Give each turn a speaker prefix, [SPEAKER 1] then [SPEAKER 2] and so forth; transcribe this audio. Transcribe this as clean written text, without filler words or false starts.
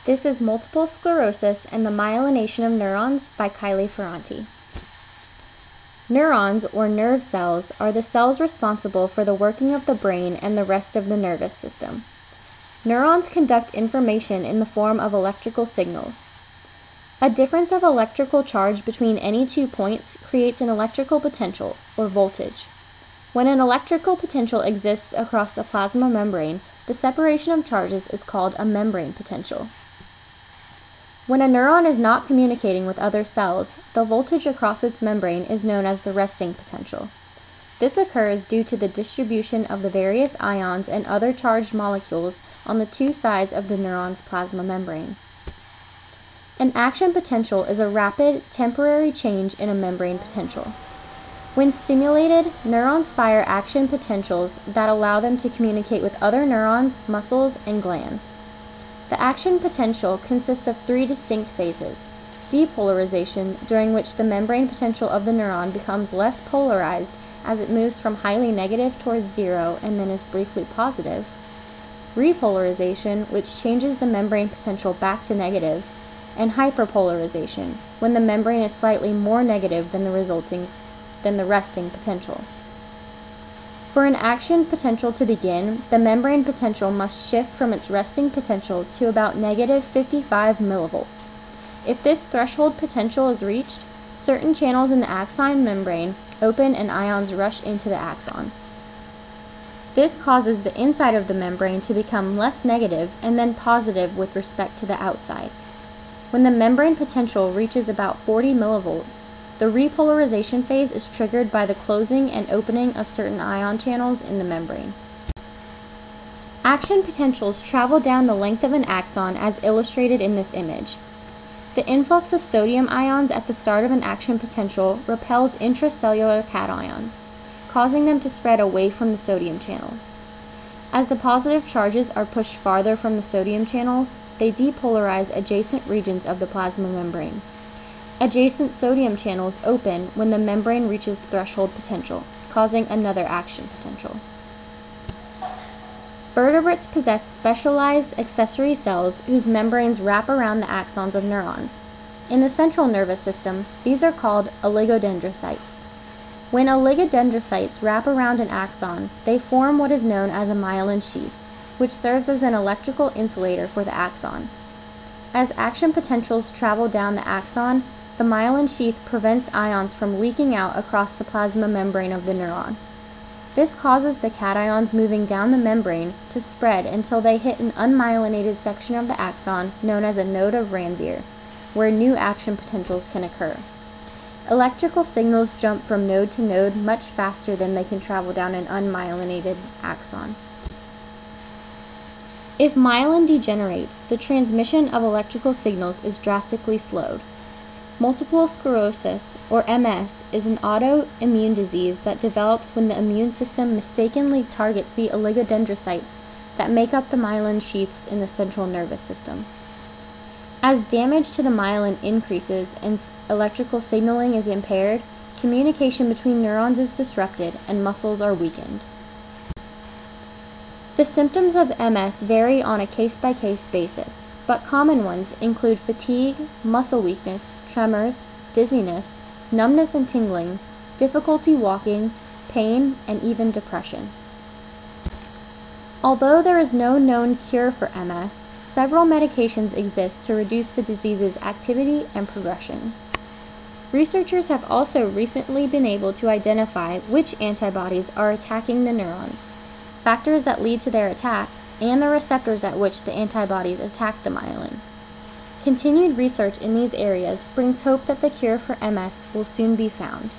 [SPEAKER 1] This is Multiple Sclerosis and the Myelination of Neurons by Kylie Ferranti. Neurons, or nerve cells, are the cells responsible for the working of the brain and the rest of the nervous system. Neurons conduct information in the form of electrical signals. A difference of electrical charge between any 2 points creates an electrical potential, or voltage. When an electrical potential exists across a plasma membrane, the separation of charges is called a membrane potential. When a neuron is not communicating with other cells, the voltage across its membrane is known as the resting potential. This occurs due to the distribution of the various ions and other charged molecules on the 2 sides of the neuron's plasma membrane. An action potential is a rapid, temporary change in a membrane potential. When stimulated, neurons fire action potentials that allow them to communicate with other neurons, muscles, and glands. The action potential consists of 3 distinct phases: depolarization, during which the membrane potential of the neuron becomes less polarized as it moves from highly negative towards 0 and then is briefly positive; repolarization, which changes the membrane potential back to negative; and hyperpolarization, when the membrane is slightly more negative than the resting potential. For an action potential to begin, the membrane potential must shift from its resting potential to about negative 55 millivolts. If this threshold potential is reached, certain channels in the axon membrane open and ions rush into the axon. This causes the inside of the membrane to become less negative and then positive with respect to the outside. When the membrane potential reaches about 40 millivolts, the repolarization phase is triggered by the closing and opening of certain ion channels in the membrane. Action potentials travel down the length of an axon as illustrated in this image. The influx of sodium ions at the start of an action potential repels intracellular cations, causing them to spread away from the sodium channels. As the positive charges are pushed farther from the sodium channels, they depolarize adjacent regions of the plasma membrane. Adjacent sodium channels open when the membrane reaches threshold potential, causing another action potential. Vertebrates possess specialized accessory cells whose membranes wrap around the axons of neurons. In the central nervous system, these are called oligodendrocytes. When oligodendrocytes wrap around an axon, they form what is known as a myelin sheath, which serves as an electrical insulator for the axon. As action potentials travel down the axon, the myelin sheath prevents ions from leaking out across the plasma membrane of the neuron. This causes the cations moving down the membrane to spread until they hit an unmyelinated section of the axon known as a node of Ranvier, where new action potentials can occur. Electrical signals jump from node to node much faster than they can travel down an unmyelinated axon. If myelin degenerates, the transmission of electrical signals is drastically slowed. Multiple sclerosis, or MS, is an autoimmune disease that develops when the immune system mistakenly targets the oligodendrocytes that make up the myelin sheaths in the central nervous system. As damage to the myelin increases and electrical signaling is impaired, communication between neurons is disrupted and muscles are weakened. The symptoms of MS vary on a case-by-case basis, but common ones include fatigue, muscle weakness, tremors, dizziness, numbness and tingling, difficulty walking, pain, and even depression. Although there is no known cure for MS, several medications exist to reduce the disease's activity and progression. Researchers have also recently been able to identify which antibodies are attacking the neurons, factors that lead to their attack, and the receptors at which the antibodies attack the myelin. Continued research in these areas brings hope that the cure for MS will soon be found.